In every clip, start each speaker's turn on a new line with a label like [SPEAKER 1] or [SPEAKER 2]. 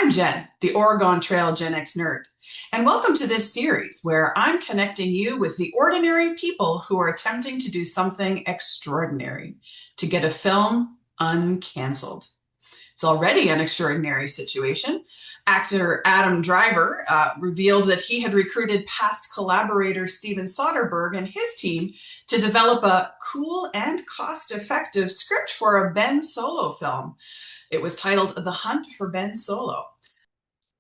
[SPEAKER 1] I'm Jen, the Oregon Trail Gen X nerd, and welcome to this series where I'm connecting you with the ordinary people who are attempting to do something extraordinary to get a film uncanceled. It's already an extraordinary situation. Actor Adam Driver revealed that he had recruited past collaborator Steven Soderbergh and his team to develop a cool and cost-effective script for a Ben Solo film. It was titled The Hunt for Ben Solo.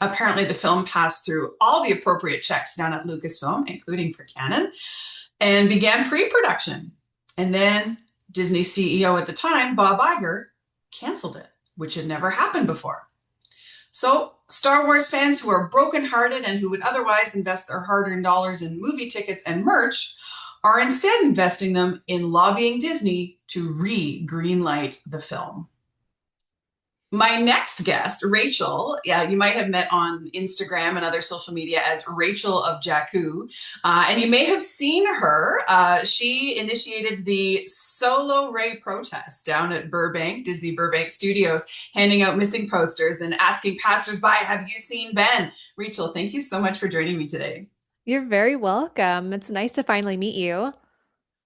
[SPEAKER 1] Apparently, the film passed through all the appropriate checks down at Lucasfilm, including for Canon, and began pre-production. And then Disney CEO at the time, Bob Iger, canceled it, which had never happened before. So Star Wars fans who are brokenhearted and who would otherwise invest their hard-earned dollars in movie tickets and merch are instead investing them in lobbying Disney to re-greenlight the film. My next guest, Reychel, you might have met on Instagram and other social media as Reychelofjakku, and you may have seen her. She initiated the Solo Rey protest down at Burbank, Disney Burbank Studios, handing out missing posters and asking passersby, "Have you seen Ben?" Reychel, thank you so much for joining me today.
[SPEAKER 2] You're very welcome. It's nice to finally meet you.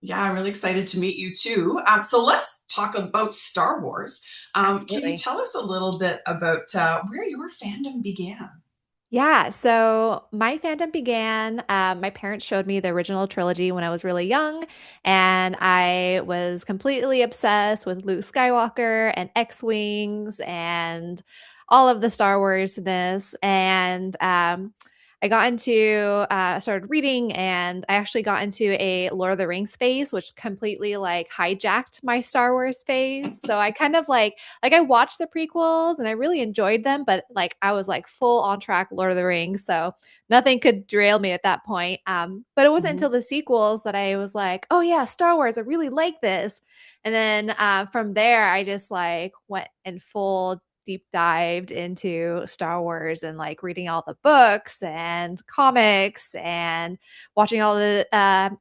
[SPEAKER 1] Yeah, I'm really excited to meet you too. So let's talk about Star Wars. Can you
[SPEAKER 2] Absolutely.
[SPEAKER 1] tell us a little bit about where your fandom began?
[SPEAKER 2] Yeah, so my fandom began. My parents showed me the original trilogy when I was really young, and I was completely obsessed with Luke Skywalker and X-Wings and all of the Star Wars-ness. And I got into, started reading, and I actually got into a Lord of the Rings phase, which completely like hijacked my Star Wars phase. So I kind of like I watched the prequels and I really enjoyed them, but like I was like full on track Lord of the Rings, so nothing could derail me at that point. But it wasn't until
[SPEAKER 1] Mhm.
[SPEAKER 2] the sequels that I was like, oh yeah, Star Wars, I really like this. And then from there, I just like went in full deep dived into Star Wars and like reading all the books and comics and watching all the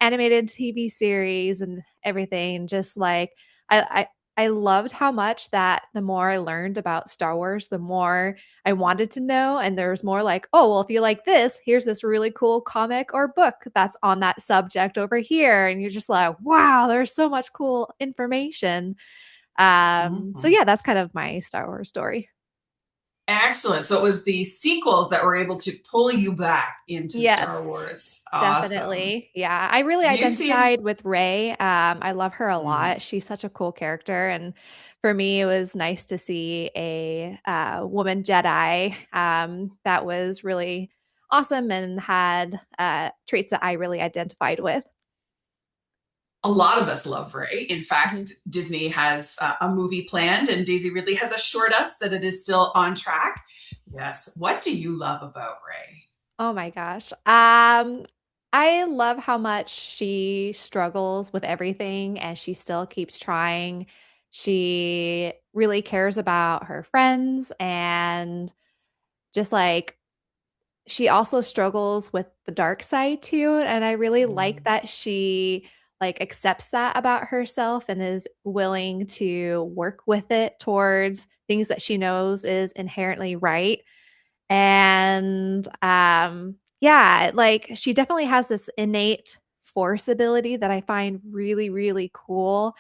[SPEAKER 2] animated TV series and everything. Just like I, I loved how much that the more I learned about Star Wars, the more I wanted to know. And there's more like, oh, well, if you like this, here's this really cool comic or book that's on that subject over here. And you're just like, wow, there's so much cool information. So
[SPEAKER 1] Mhm.
[SPEAKER 2] yeah, that's kind of my Star Wars story.
[SPEAKER 1] Excellent. So it was the sequels that were able to pull you back into Star
[SPEAKER 2] Yes,
[SPEAKER 1] Wars. Awesome.
[SPEAKER 2] definitely. Yeah, I really
[SPEAKER 1] Have you seen?
[SPEAKER 2] identified with Rey. I love her a
[SPEAKER 1] Mm,
[SPEAKER 2] lot. She's such a cool character, and for me, it was nice to see a woman Jedi that was really awesome and had traits that I really identified with.
[SPEAKER 1] a lot of us love Ray. In
[SPEAKER 2] Mhm.
[SPEAKER 1] fact, Disney has a movie planned, and Daisy Ridley has assured us that it is still on track. Yes. What do you love about Ray?
[SPEAKER 2] Oh my gosh. I love how much she struggles with everything and she still keeps trying. She really cares about her friends and just like she also struggles with the dark side too. And I really like
[SPEAKER 1] Mm,
[SPEAKER 2] that she like accepts that about herself and is willing to work with it towards things that she knows is inherently right. And yeah, like she definitely has this innate force ability that I find really, really cool.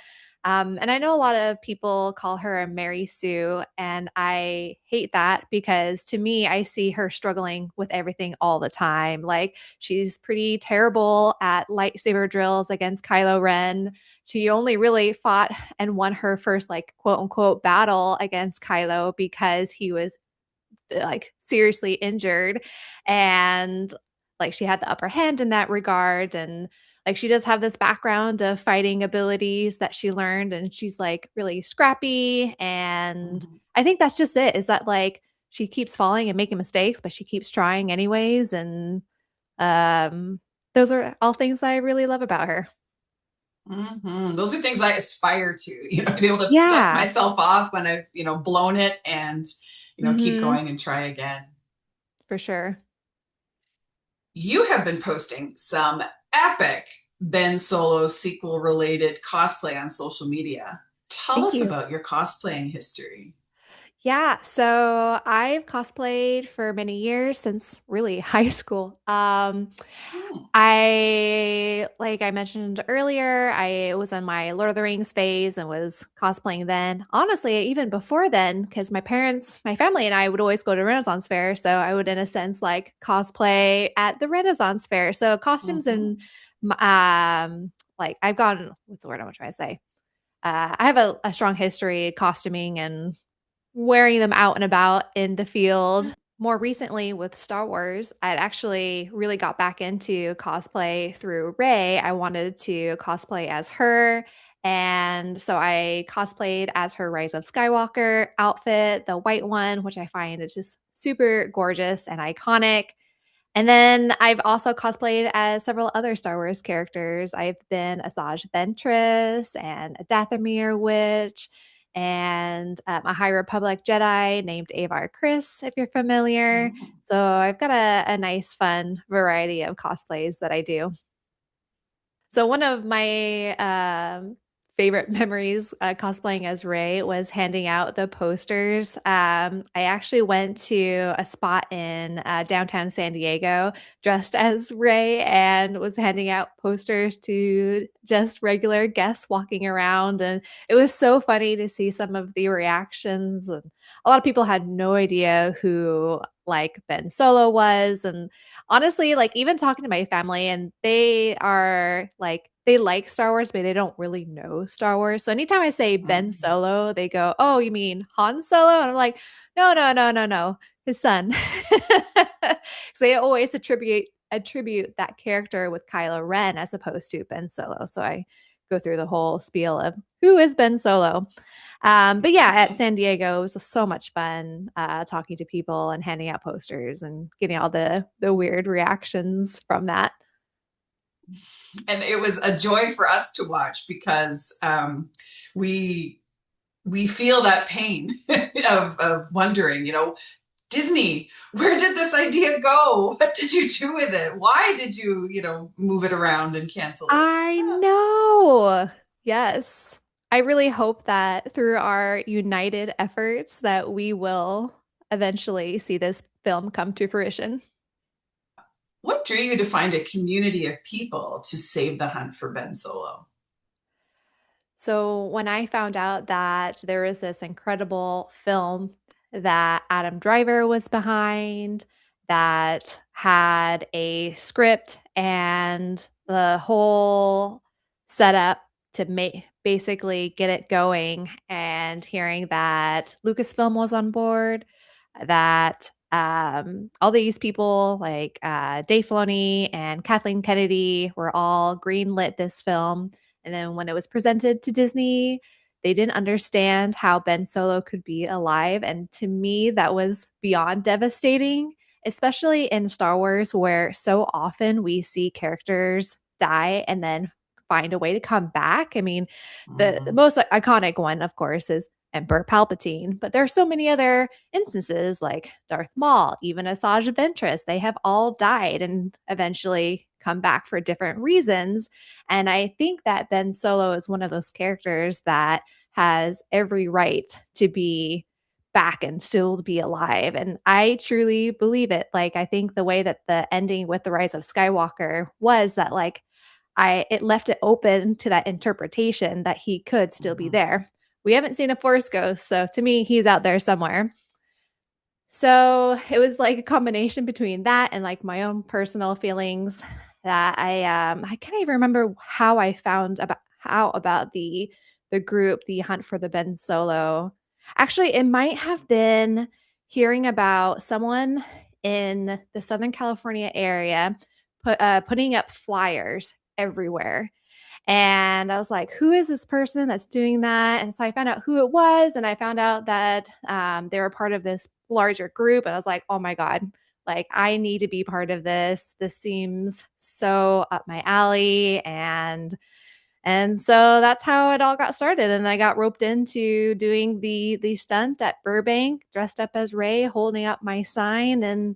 [SPEAKER 2] And I know a lot of people call her a Mary Sue, and I hate that because to me, I see her struggling with everything all the time. Like she's pretty terrible at lightsaber drills against Kylo Ren. She only really fought and won her first, like, quote unquote, battle against Kylo because he was like seriously injured, and like she had the upper hand in that regard. And like she does have this background of fighting abilities that she learned, and she's like really scrappy. And
[SPEAKER 1] mhm.
[SPEAKER 2] I think that's just it, is that like she keeps falling and making mistakes but she keeps trying anyways. And um those are all things I really love about her.
[SPEAKER 1] Those are things I aspire to, to be able to dust
[SPEAKER 2] Yeah.
[SPEAKER 1] myself off when I've, blown it and, keep
[SPEAKER 2] Mm-hmm.
[SPEAKER 1] going and try again.
[SPEAKER 2] For sure.
[SPEAKER 1] You have been posting some epic Ben Solo sequel related cosplay on social media. Tell
[SPEAKER 2] Thank
[SPEAKER 1] us
[SPEAKER 2] you.
[SPEAKER 1] about your cosplaying history.
[SPEAKER 2] Yeah, so I've cosplayed for many years since really high school.
[SPEAKER 1] Hmm.
[SPEAKER 2] Like I mentioned earlier, I was in my Lord of the Rings phase and was cosplaying then. Honestly, even before then, because my family and I would always go to Renaissance Fair. So I would, in a sense, like cosplay at the Renaissance Fair. So costumes and,
[SPEAKER 1] Hmm.
[SPEAKER 2] like I've gone, what's the word I'm trying to say? I have a strong history costuming and wearing them out and about in the field. More recently with Star Wars, I'd actually really got back into cosplay through Rey. I wanted to cosplay as her. And so I cosplayed as her Rise of Skywalker outfit, the white one, which I find is just super gorgeous and iconic. And then I've also cosplayed as several other Star Wars characters. I've been Asajj Ventress and a Dathomir witch and a High Republic Jedi named Avar Kriss, if you're familiar.
[SPEAKER 1] Hmm.
[SPEAKER 2] So I've got a nice, fun variety of cosplays that I do. So one of my favorite memories cosplaying as Rey was handing out the posters. I actually went to a spot in downtown San Diego dressed as Rey and was handing out posters to just regular guests walking around. And it was so funny to see some of the reactions. And a lot of people had no idea who like Ben Solo was. And honestly, like even talking to my family, and they are like, they like Star Wars, but they don't really know Star Wars. So anytime I say Ben
[SPEAKER 1] Hmm.
[SPEAKER 2] Solo, they go, "Oh, you mean Han Solo?" And I'm like, "No, no, no, no, no, his son." Because they always attribute that character with Kylo Ren as opposed to Ben Solo. So I go through the whole spiel of who is Ben Solo. But yeah, at San Diego, it was so much fun talking to people and handing out posters and getting all the weird reactions from that.
[SPEAKER 1] And it was a joy for us to watch because we we feel that pain of wondering, Disney, where did this idea go? What did you do with it? Why did you, move it around and cancel it?
[SPEAKER 2] I know. Yes. I really hope that through our united efforts that we will eventually see this film come to fruition.
[SPEAKER 1] What drew you to find a community of people to save the hunt for Ben Solo?
[SPEAKER 2] So when I found out that there was this incredible film that Adam Driver was behind, that had a script and the whole setup to make basically get it going, and hearing that Lucasfilm was on board, that all these people like Dave Filoni and Kathleen Kennedy were all greenlit this film, and then when it was presented to Disney, they didn't understand how Ben Solo could be alive. And to me, that was beyond devastating, especially in Star Wars, where so often we see characters die and then find a way to come back. I mean, the
[SPEAKER 1] Mhm.
[SPEAKER 2] most iconic one, of course, is Emperor Palpatine, but there are so many other instances like Darth Maul, even Asajj Ventress. They have all died and eventually come back for different reasons. And I think that Ben Solo is one of those characters that has every right to be back and still be alive. And I truly believe it. Like, I think the way that the ending with the Rise of Skywalker was that, like, it left it open to that interpretation that he could still be
[SPEAKER 1] Mhm.
[SPEAKER 2] there. We haven't seen a Force ghost, so to me, he's out there somewhere. So it was like a combination between that and like my own personal feelings that I can't even remember how I found about the group, the Hunt for the Ben Solo. Actually, it might have been hearing about someone in the Southern California area putting up flyers everywhere, and I was like, who is this person that's doing that? And so I found out who it was. And I found out that they were part of this larger group. And I was like, oh my God, like I need to be part of this. This seems so up my alley. And so that's how it all got started. And I got roped into doing the stunt at Burbank, dressed up as Rey, holding up my sign. And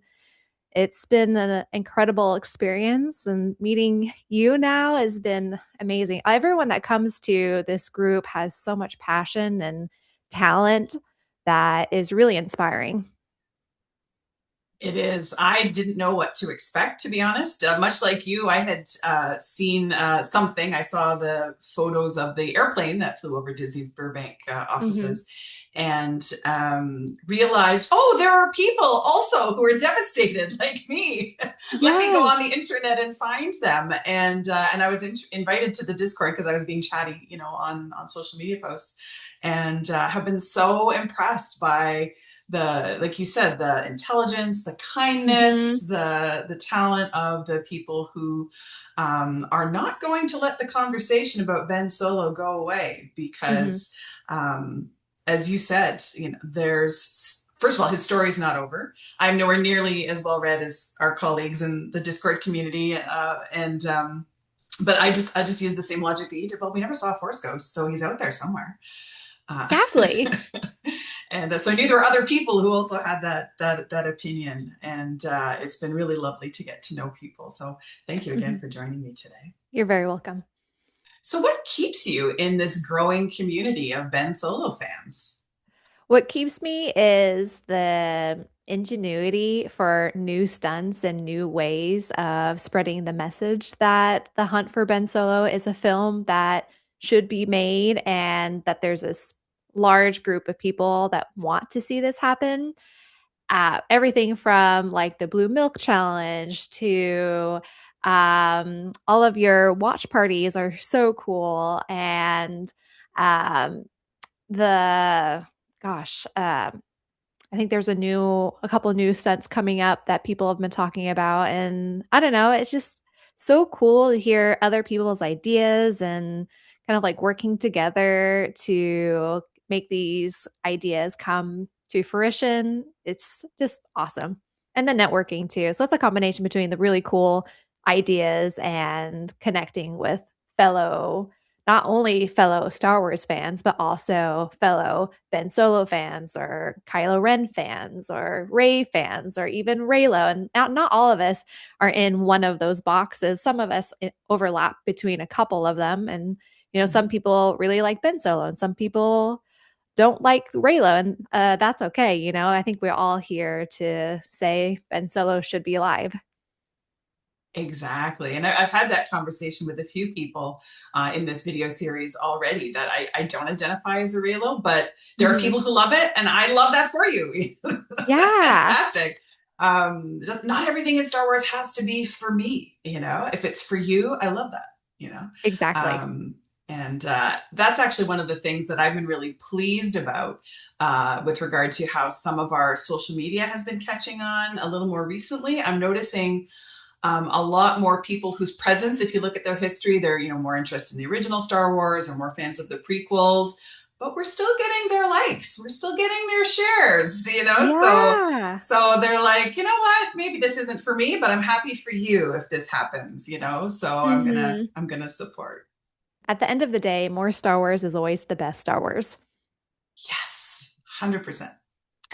[SPEAKER 2] it's been an incredible experience, and meeting you now has been amazing. Everyone that comes to this group has so much passion and talent that is really inspiring.
[SPEAKER 1] It is. I didn't know what to expect, to be honest. Much like you, I had seen something. I saw the photos of the airplane that flew over Disney's Burbank
[SPEAKER 2] Hmm.
[SPEAKER 1] offices and realized, oh, there are people also who are devastated like me. Let me go on the
[SPEAKER 2] Yes.
[SPEAKER 1] internet and find them. And I was invited to the Discord because I was being chatty, on social media posts, and have been so impressed by the, like you said, the intelligence, the kindness,
[SPEAKER 2] Hmm.
[SPEAKER 1] the talent of the people who are not going to let the conversation about Ben Solo go away
[SPEAKER 2] Hmm.
[SPEAKER 1] because, as you said, there's, first of all, his story's not over. I'm nowhere nearly as well read as our colleagues in the Discord community, and but I just use the same logic that you did. Well, we never saw a Force Ghost, so he's out there somewhere. Uh,
[SPEAKER 2] Exactly.
[SPEAKER 1] and so I knew there were other people who also had that opinion, and it's been really lovely to get to know people. So thank you again
[SPEAKER 2] Hmm.
[SPEAKER 1] for joining me today.
[SPEAKER 2] You're very welcome.
[SPEAKER 1] So, what keeps you in this growing community of Ben Solo fans?
[SPEAKER 2] What keeps me is the ingenuity for new stunts and new ways of spreading the message that The Hunt for Ben Solo is a film that should be made and that there's this large group of people that want to see this happen. Everything from like the Blue Milk Challenge to all of your watch parties are so cool. And um, the gosh, I think there's a couple of new stunts coming up that people have been talking about. And I don't know, it's just so cool to hear other people's ideas and kind of like working together to make these ideas come to fruition. It's just awesome. And the networking too. So it's a combination between the really cool ideas and connecting with fellow not only fellow Star Wars fans, but also fellow Ben Solo fans or Kylo Ren fans or Rey fans or even Reylo. And not all of us are in one of those boxes. Some of us overlap between a couple of them. And, some people really like Ben Solo and some people don't like Reylo. And that's okay. I think we're all here to say Ben Solo should be alive.
[SPEAKER 1] Exactly. And I've had that conversation with a few people in this video series already that I don't identify as a Relo, but there are
[SPEAKER 2] Hmm.
[SPEAKER 1] people who love it. And I love that for you. That's
[SPEAKER 2] Yeah,
[SPEAKER 1] fantastic. Not everything in Star Wars has to be for me. If it's for you, I love that, you know?
[SPEAKER 2] exactly.
[SPEAKER 1] Um, and that's actually one of the things that I've been really pleased about with regard to how some of our social media has been catching on a little more recently. I'm noticing a lot more people whose presence, if you look at their history, they're more interested in the original Star Wars or more fans of the prequels. But we're still getting their likes. We're still getting their shares. So
[SPEAKER 2] Yeah.
[SPEAKER 1] they're like, you know what? Maybe this isn't for me, but I'm happy for you if this happens. So
[SPEAKER 2] Hmm.
[SPEAKER 1] I'm gonna support.
[SPEAKER 2] At the end of the day, more Star Wars is always the best Star Wars.
[SPEAKER 1] Yes, 100%.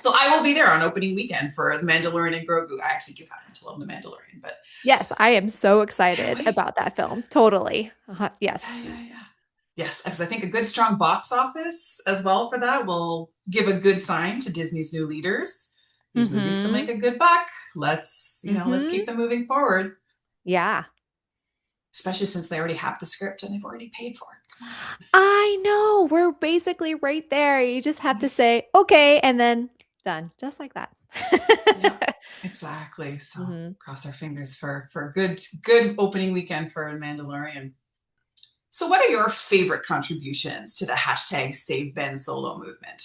[SPEAKER 1] So I will be there on opening weekend for The Mandalorian and Grogu. I actually do happen to love The Mandalorian, but
[SPEAKER 2] Yes, I am so
[SPEAKER 1] I can't
[SPEAKER 2] excited
[SPEAKER 1] wait.
[SPEAKER 2] about that film. Totally.
[SPEAKER 1] Yeah,
[SPEAKER 2] Yes.
[SPEAKER 1] yeah, yeah. Yes, because I think a good strong box office as well for that will give a good sign to Disney's new leaders. These movies still make
[SPEAKER 2] Hmm.
[SPEAKER 1] a good buck. Let's
[SPEAKER 2] Hmm.
[SPEAKER 1] keep them moving forward,
[SPEAKER 2] Yeah.
[SPEAKER 1] especially since they already have the script and they've already paid for it. Come
[SPEAKER 2] I know. We're basically right there. You just have
[SPEAKER 1] on.
[SPEAKER 2] to say, okay, and then done. Just like that.
[SPEAKER 1] Yeah, exactly. So
[SPEAKER 2] Hmm.
[SPEAKER 1] cross our fingers for a good opening weekend for Mandalorian. So, what are your favorite contributions to the hashtag Save Ben Solo movement?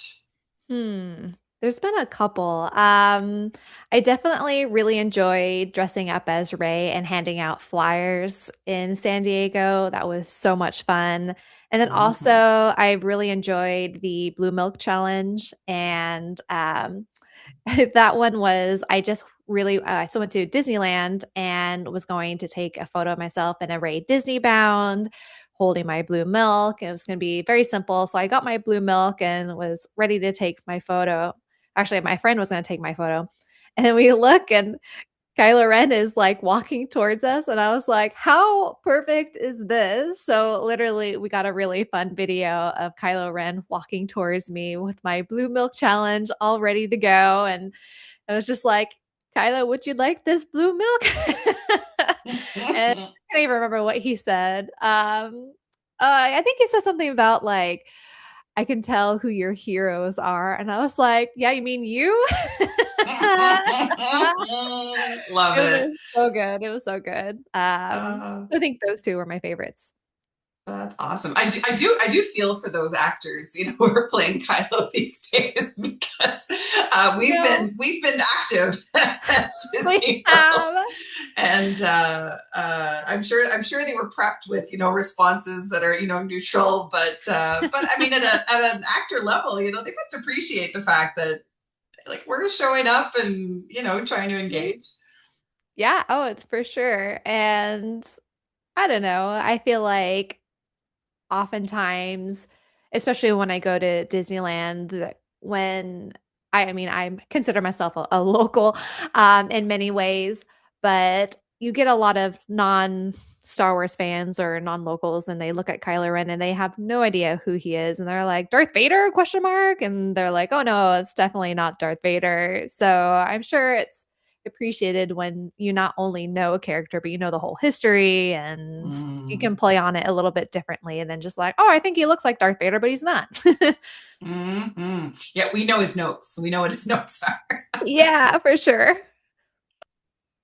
[SPEAKER 2] Hmm. There's been a couple. I definitely really enjoyed dressing up as Ray and handing out flyers in San Diego. That was so much fun. And then also,
[SPEAKER 1] Mm-hmm.
[SPEAKER 2] I really enjoyed the Blue Milk Challenge. And that one was, I just really, so went to Disneyland and was going to take a photo of myself in a Ray Disney bound holding my blue milk. And it was going to be very simple. So I got my blue milk and was ready to take my photo. Actually, my friend was going to take my photo. And then we look and Kylo Ren is like walking towards us, and I was like, how perfect is this? So, literally, we got a really fun video of Kylo Ren walking towards me with my blue milk challenge all ready to go. And I was just like, Kylo, would you like this blue milk? And I can't even remember what he said. I think he said something about like, I can tell who your heroes are. And I was like, yeah, you mean you?
[SPEAKER 1] Love
[SPEAKER 2] It
[SPEAKER 1] it.
[SPEAKER 2] was so good. It was so good.
[SPEAKER 1] Uh,
[SPEAKER 2] I think those two were my favorites.
[SPEAKER 1] That's awesome. I do feel for those actors, who are playing Kylo these days because
[SPEAKER 2] No,
[SPEAKER 1] we've been active at
[SPEAKER 2] we
[SPEAKER 1] Disney World,
[SPEAKER 2] have.
[SPEAKER 1] and I'm sure they were prepped with responses that are neutral, but I mean at an actor level, they must appreciate the fact that like we're showing up and trying to engage.
[SPEAKER 2] Yeah, oh, it's for sure. And I don't know. I feel like oftentimes, especially when I go to Disneyland, when I mean, I consider myself a local in many ways, but you get a lot of non Star Wars fans or non-locals and they look at Kylo Ren and they have no idea who he is and they're like Darth Vader question mark and they're like oh no it's definitely not Darth Vader. So I'm sure it's appreciated when you not only know a character but you know the whole history and you can
[SPEAKER 1] Mm.
[SPEAKER 2] play on it a little bit differently and then just like, oh, I think he looks like Darth Vader, but he's not.
[SPEAKER 1] Hmm. Yeah, we know his notes. We know what his notes are.
[SPEAKER 2] Yeah, for sure.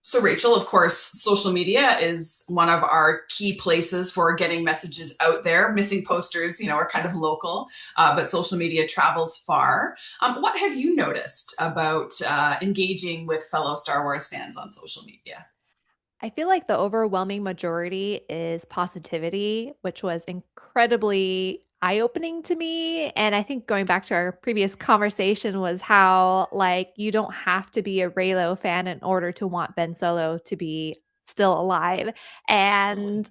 [SPEAKER 1] So, Rachel, of course, social media is one of our key places for getting messages out there. Missing posters, are kind of local, but social media travels far. What have you noticed about engaging with fellow Star Wars fans on social media?
[SPEAKER 2] I feel like the overwhelming majority is positivity, which was incredibly eye-opening to me. And I think going back to our previous conversation was how like you don't have to be a Reylo fan in order to want Ben Solo to be still alive.
[SPEAKER 1] Totally.
[SPEAKER 2] And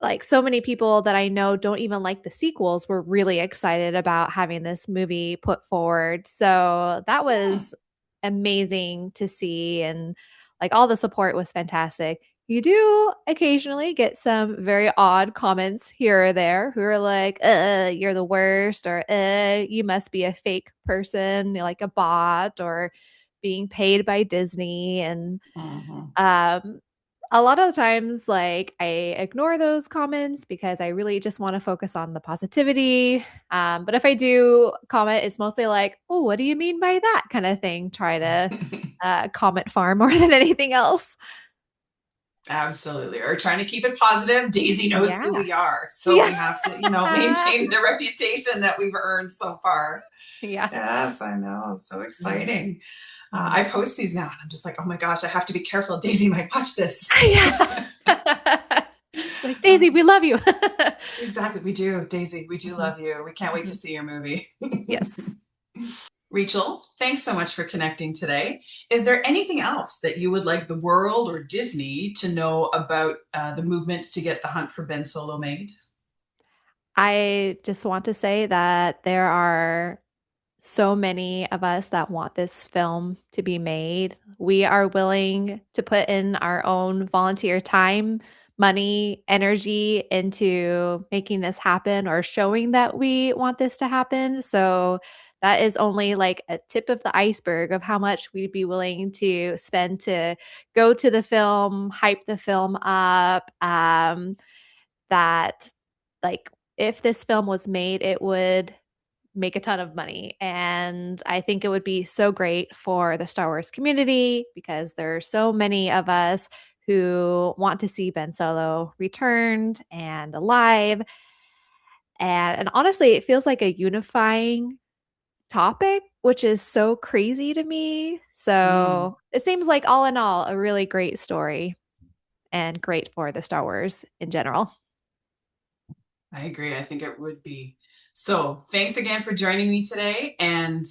[SPEAKER 2] like so many people that I know don't even like the sequels were really excited about having this movie put forward. So that
[SPEAKER 1] Hmm.
[SPEAKER 2] was amazing to see. And like all the support was fantastic. You do occasionally get some very odd comments here or there who are like, you're the worst, or you must be a fake person, like a bot, or being paid by Disney. And
[SPEAKER 1] Hmm.
[SPEAKER 2] um, a lot of times, like, I ignore those comments because I really just want to focus on the positivity. But if I do comment, it's mostly like, oh, what do you mean by that kind of thing? Try to comment far more than anything else.
[SPEAKER 1] Absolutely. Or trying to keep it positive. Daisy knows who
[SPEAKER 2] Yeah.
[SPEAKER 1] we are. So
[SPEAKER 2] Yeah.
[SPEAKER 1] we have to, maintain the reputation that we've earned so far.
[SPEAKER 2] Yeah.
[SPEAKER 1] Yes, I know. So
[SPEAKER 2] Mhm.
[SPEAKER 1] exciting.
[SPEAKER 2] Mhm.
[SPEAKER 1] I post these now and I'm just like, oh my gosh, I have to be careful. Daisy might watch this.
[SPEAKER 2] Yeah. Like, Daisy,
[SPEAKER 1] Oh,
[SPEAKER 2] we love you.
[SPEAKER 1] exactly. We do. Daisy, we do
[SPEAKER 2] Mhm.
[SPEAKER 1] love you. We can't wait to
[SPEAKER 2] Mhm.
[SPEAKER 1] see your movie.
[SPEAKER 2] Yes.
[SPEAKER 1] Rachel, thanks so much for connecting today. Is there anything else that you would like the world or Disney to know about the movement to get the Hunt for Ben Solo made?
[SPEAKER 2] I just want to say that there are so many of us that want this film to be made. We are willing to put in our own volunteer time, money, energy into making this happen or showing that we want this to happen. So that is only like a tip of the iceberg of how much we'd be willing to spend to go to the film, hype the film up. That like if this film was made, it would make a ton of money. And I think it would be so great for the Star Wars community because there are so many of us who want to see Ben Solo returned and alive. And honestly, it feels like a unifying topic, which is so crazy to me.
[SPEAKER 1] Mm,
[SPEAKER 2] So it seems like, all in all, a really great story and great for the Star Wars in general.
[SPEAKER 1] I agree. I think it would be. So, thanks again for joining me today, and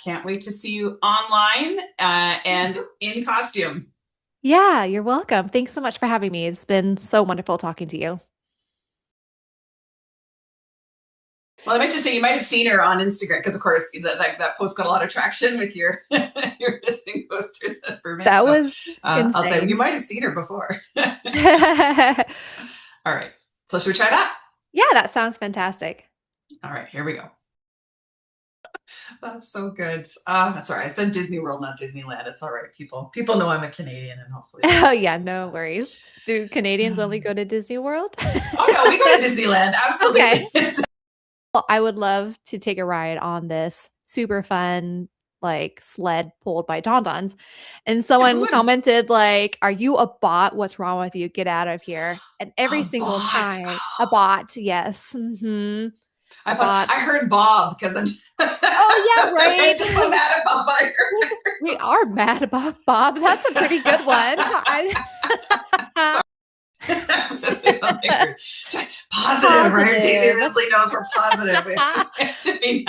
[SPEAKER 1] can't wait to see you online and in costume.
[SPEAKER 2] Yeah, you're welcome. Thanks so much for having me. It's been so wonderful talking to you.
[SPEAKER 1] Well, I might just say you might have seen her on Instagram because, of course, that post got a lot of traction with your your missing posters for men.
[SPEAKER 2] That
[SPEAKER 1] So,
[SPEAKER 2] was
[SPEAKER 1] I'll say, you
[SPEAKER 2] Insane.
[SPEAKER 1] might have seen her before.
[SPEAKER 2] Yeah,
[SPEAKER 1] All right. So should we try that?
[SPEAKER 2] that sounds fantastic.
[SPEAKER 1] All right, here we go. That's so good. That's all right. I said Disney World, not Disneyland. It's all right, people. People know I'm a Canadian, and hopefully they
[SPEAKER 2] Oh
[SPEAKER 1] don't
[SPEAKER 2] yeah,
[SPEAKER 1] mind
[SPEAKER 2] no worries. Do Canadians only
[SPEAKER 1] that.
[SPEAKER 2] go to Disney World?
[SPEAKER 1] Oh no, we go to Disneyland.
[SPEAKER 2] Okay.
[SPEAKER 1] Absolutely.
[SPEAKER 2] Well, I would love to take a ride on this super fun like sled pulled by Dondons. And
[SPEAKER 1] Yeah, who
[SPEAKER 2] someone
[SPEAKER 1] wouldn't?
[SPEAKER 2] commented like, "Are you a bot? What's wrong with you? Get out of here." And every
[SPEAKER 1] A
[SPEAKER 2] single
[SPEAKER 1] bot.
[SPEAKER 2] time, a bot, yes. A bot.
[SPEAKER 1] I heard Bob because I'm
[SPEAKER 2] Oh yeah,
[SPEAKER 1] I'm
[SPEAKER 2] right.
[SPEAKER 1] just so mad at Bob Iger.
[SPEAKER 2] We are mad about Bob. That's a pretty good one.
[SPEAKER 1] I was going to say something rude. Positive, right? Daisy
[SPEAKER 2] Positive.
[SPEAKER 1] Risley knows we're positive. We have to be